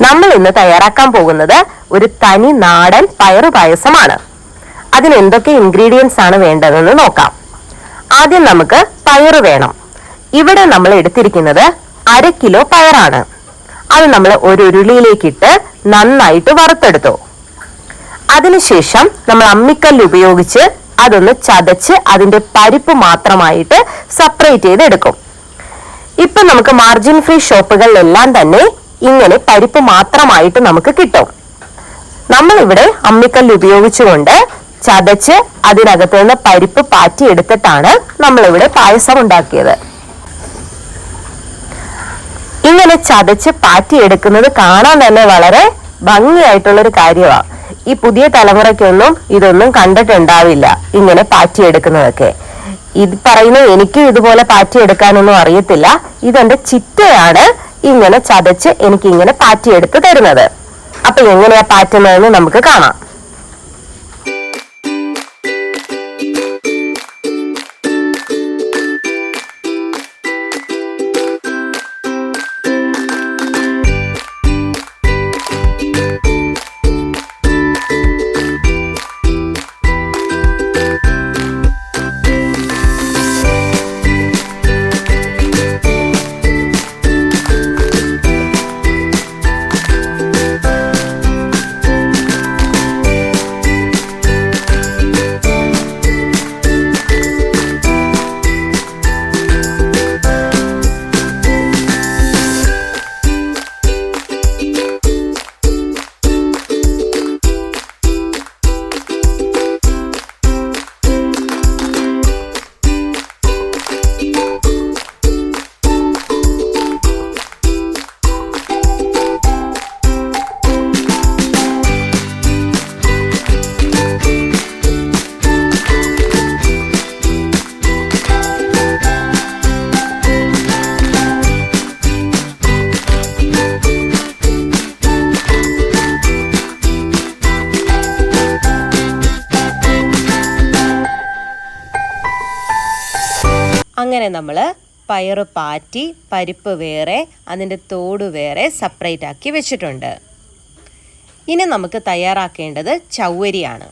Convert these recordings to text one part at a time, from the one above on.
നമ്മൾ ഇന്ന് തയ്യാറാക്കാൻ പോകുന്നത് ഒരു തനി നാടൻ പയറു പായസമാണ്. അതിന് എന്തൊക്കെ ഇൻഗ്രീഡിയൻസ് ആണ് വേണ്ടതെന്ന് നോക്കാം. ആദ്യം നമുക്ക് പയറ് വേണം. ഇവിടെ നമ്മൾ എടുത്തിരിക്കുന്നത് 1/2 കിലോ പയറാണ്. അത് നമ്മൾ ഒരു ഉരുളിയിലേക്കിട്ട് നന്നായിട്ട് വറുത്തെടുത്തു. അതിനുശേഷം നമ്മൾ അമ്മിക്കല്ല് ഉപയോഗിച്ച് അതൊന്ന് ചതച്ച് അതിന്റെ പരിപ്പ് മാത്രമായിട്ട് സെപ്പറേറ്റ് ചെയ്തെടുക്കും. ഇപ്പൊ നമുക്ക് മാർജിൻ ഫ്രീ ഷോപ്പുകളിലെല്ലാം തന്നെ ഇങ്ങനെ പരിപ്പ് മാത്രമായിട്ട് നമുക്ക് കിട്ടും. നമ്മൾ ഇവിടെ അമ്മിക്കല്ല് ഉപയോഗിച്ചുകൊണ്ട് ചതച്ച് അതിനകത്ത് നിന്ന് പരിപ്പ് പാറ്റി എടുത്തിട്ടാണ് നമ്മളിവിടെ പായസം ഉണ്ടാക്കിയത്. ഇങ്ങനെ ചതച്ച് പാറ്റി എടുക്കുന്നത് കാണാൻ തന്നെ വളരെ ഭംഗിയായിട്ടുള്ളൊരു കാര്യമാണ്. ഈ പുതിയ തലമുറയ്ക്കൊന്നും ഇതൊന്നും കണ്ടിട്ടുണ്ടാവില്ല, ഇങ്ങനെ പാറ്റിയെടുക്കുന്നതൊക്കെ. ഇത് പറയുന്ന എനിക്കും ഇതുപോലെ പാറ്റിയെടുക്കാനൊന്നും അറിയത്തില്ല. ഇതെന്റെ ചിറ്റയാണ് ഇങ്ങനെ ചതച്ച് എനിക്ക് ഇങ്ങനെ പാറ്റിയെടുത്ത് തരുന്നത്. അപ്പൊ എങ്ങനെയാ പാറ്റുന്നതെന്ന് നമുക്ക് കാണാം. അങ്ങനെ നമ്മൾ പയറ് പാറ്റി പരിപ്പ് വേറെ അതിൻ്റെ തോട് വേറെ സെപ്പറേറ്റ് ആക്കി വെച്ചിട്ടുണ്ട്. ഇനി നമുക്ക് തയ്യാറാക്കേണ്ടത് ചവ്വരിയാണ്.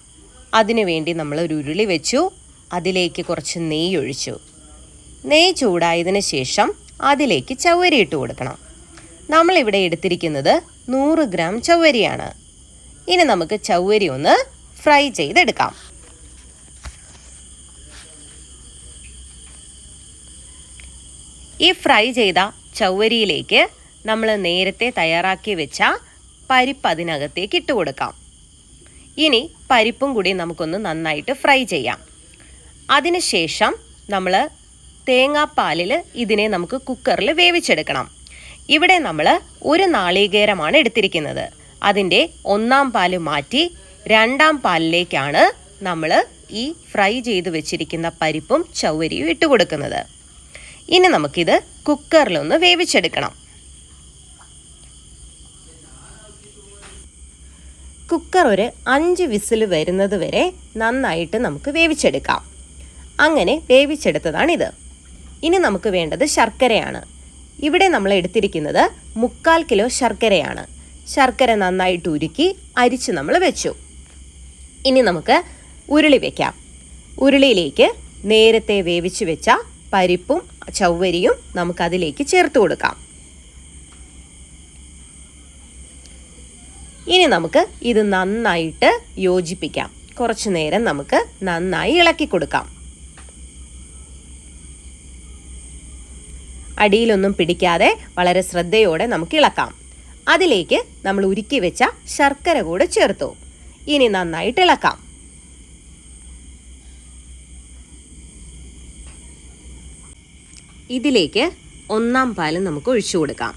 അതിനു വേണ്ടി നമ്മൾ ഒരു ഉരുളി വെച്ചു. അതിലേക്ക് കുറച്ച് നെയ്യ് ഒഴിച്ചു. നെയ്യ് ചൂടായതിന് ശേഷം അതിലേക്ക് ചവ്വരി ഇട്ട് കൊടുക്കണം. നമ്മളിവിടെ എടുത്തിരിക്കുന്നത് 100 ഗ്രാം ചവ്വരിയാണ്. ഇനി നമുക്ക് ചവ്വരി ഒന്ന് ഫ്രൈ ചെയ്തെടുക്കാം. ഈ ഫ്രൈ ചെയ്ത ചവ്വരിയിലേക്ക് നമ്മൾ നേരത്തെ തയ്യാറാക്കി വെച്ച പരിപ്പ് അതിനകത്തേക്ക് ഇട്ട് കൊടുക്കാം. ഇനി പരിപ്പും കൂടി നമുക്കൊന്ന് നന്നായിട്ട് ഫ്രൈ ചെയ്യാം. അതിനുശേഷം നമ്മൾ തേങ്ങാപ്പാലിൽ ഇതിനെ നമുക്ക് കുക്കറിൽ വേവിച്ചെടുക്കണം. ഇവിടെ നമ്മൾ 1 നാളികേരമാണ് എടുത്തിരിക്കുന്നത്. അതിൻ്റെ 1-ാം പാല് മാറ്റി 2-ാം പാലിലേക്കാണ് നമ്മൾ ഈ ഫ്രൈ ചെയ്ത് വെച്ചിരിക്കുന്ന പരിപ്പും ചവ്വരിയും ഇട്ട് കൊടുക്കുന്നത്. ഇനി നമുക്കിത് കുക്കറിലൊന്ന് വേവിച്ചെടുക്കണം. കുക്കർ ഒരു 5 വിസിൽ വരുന്നത് വരെ നന്നായിട്ട് നമുക്ക് വേവിച്ചെടുക്കാം. അങ്ങനെ വേവിച്ചെടുത്തതാണിത്. ഇനി നമുക്ക് വേണ്ടത് ശർക്കരയാണ്. ഇവിടെ നമ്മൾ എടുത്തിരിക്കുന്നത് 3/4 കിലോ ശർക്കരയാണ്. ശർക്കര നന്നായിട്ട് ഉരുക്കി അരിച്ച് നമ്മൾ വെച്ചു. ഇനി നമുക്ക് ഉരുളി വെക്കാം. ഉരുളിയിലേക്ക് നേരത്തെ വേവിച്ച് വെച്ച പരിപ്പും ചവ്വരിയും നമുക്കതിലേക്ക് ചേർത്ത് കൊടുക്കാം. ഇനി നമുക്ക് ഇത് നന്നായിട്ട് യോജിപ്പിക്കാം. കുറച്ചു നേരം നമുക്ക് നന്നായി ഇളക്കി കൊടുക്കാം. അടിയിലൊന്നും പിടിക്കാതെ വളരെ ശ്രദ്ധയോടെ നമുക്ക് ഇളക്കാം. അതിലേക്ക് നമ്മൾ ഉരുക്കി വെച്ച ശർക്കര കൂടെ ചേർത്തു. ഇനി നന്നായിട്ട് ഇളക്കാം. ഇതിലേക്ക് 1-ാം പാല് നമുക്ക് ഒഴിച്ചു കൊടുക്കാം.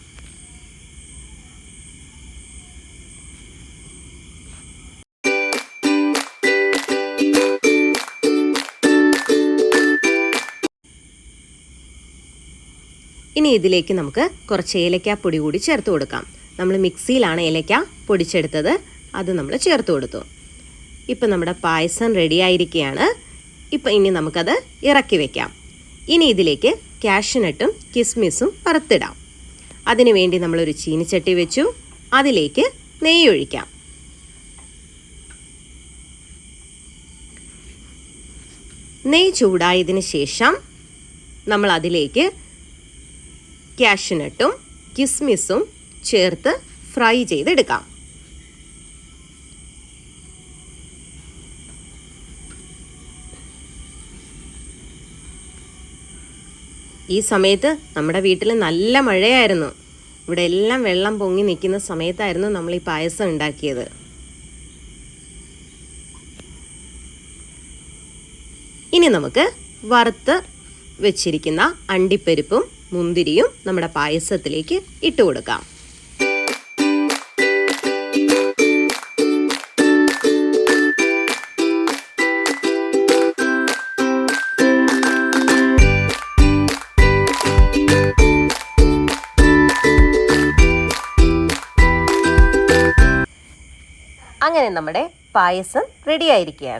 ഇനി ഇതിലേക്ക് നമുക്ക് കുറച്ച് ഏലക്കാപ്പൊടി കൂടി ചേർത്ത് കൊടുക്കാം. നമ്മൾ മിക്സിയിലാണ് ഏലക്ക പൊടിച്ചെടുത്തത്, അത് നമ്മൾ ചേർത്ത് കൊടുത്തു. ഇപ്പം നമ്മുടെ പായസം റെഡി ആയിരിക്കുകയാണ്. ഇപ്പം ഇനി നമുക്കത് ഇറക്കി വെക്കാം. ഇനി ഇതിലേക്ക് കാഷ്യൂനട്ടും കിസ്മിസും വറുത്തിടാം. അതിനുവേണ്ടി നമ്മളൊരു ചീനിച്ചട്ടി വെച്ചു. അതിലേക്ക് നെയ്യ് ഒഴിക്കാം. നെയ്യ് ചൂടായതിന് ശേഷം നമ്മൾ അതിലേക്ക് കാഷ്യൂനട്ടും കിസ്മിസും ചേർത്ത് ഫ്രൈ ചെയ്തെടുക്കാം. ഈ സമയത്ത് നമ്മുടെ വീട്ടിൽ നല്ല മഴയായിരുന്നു. ഇവിടെ എല്ലാം വെള്ളം പൊങ്ങി നിൽക്കുന്ന സമയത്തായിരുന്നു നമ്മൾ ഈ പായസം ഉണ്ടാക്കിയത്. ഇനി നമുക്ക് വറുത്ത് വെച്ചിരിക്കുന്ന അണ്ടിപ്പരിപ്പും മുന്തിരിയും നമ്മുടെ പായസത്തിലേക്ക് ഇട്ട് കൊടുക്കാം. അങ്ങനെ നമ്മുടെ പായസം റെഡി ആയിരിക്കുകയാണ്.